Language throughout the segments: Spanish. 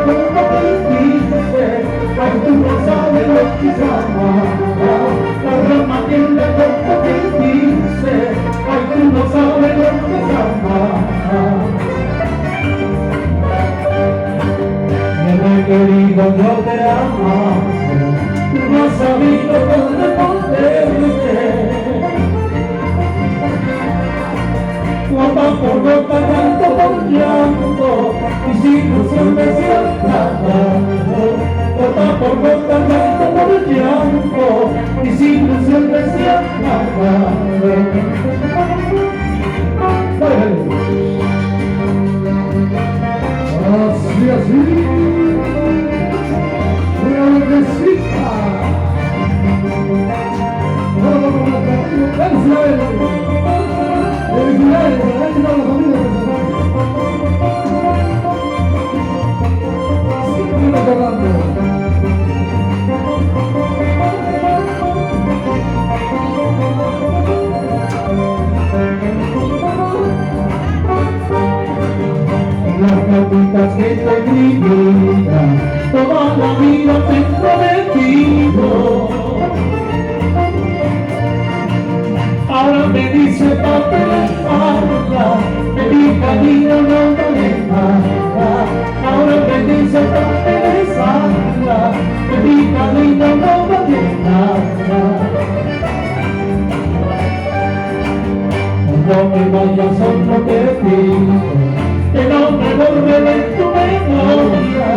cómo te hiciste. Ay, tú no sabes lo que es amar. La rama tiene cómo te hiciste. Ay, tú no sabes lo que es amar. Querido, yo te amo, tú no has sabido dónde ponerte. Gota por gota, llanto por llanto, mis ilusiones se han acabado. Gota por gota, llanto por llanto, mis ilusiones se han acabado. Así, así. Las notitas que te escribía, toda la vida te he prometido. Ahora me dice papel falta, que mi camino no vale nada. Ahora me dice papel falta, que mi camino no vale nada. No me vayas solo te pido, que no me borre de tu memoria.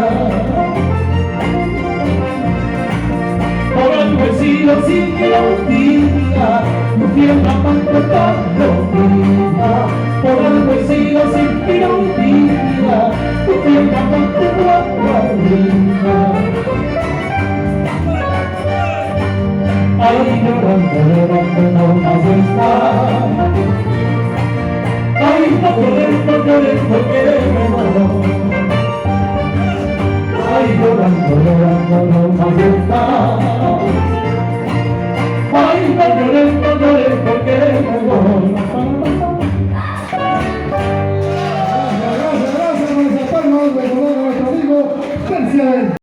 Por algo he sido sin que lo diga, tu fiel amante tan perdida. Por algo he sido sin que lo diga, tu fiel amante tan perdida. Ay, llorando, llorando no más está. Ay, no llores porque me mata.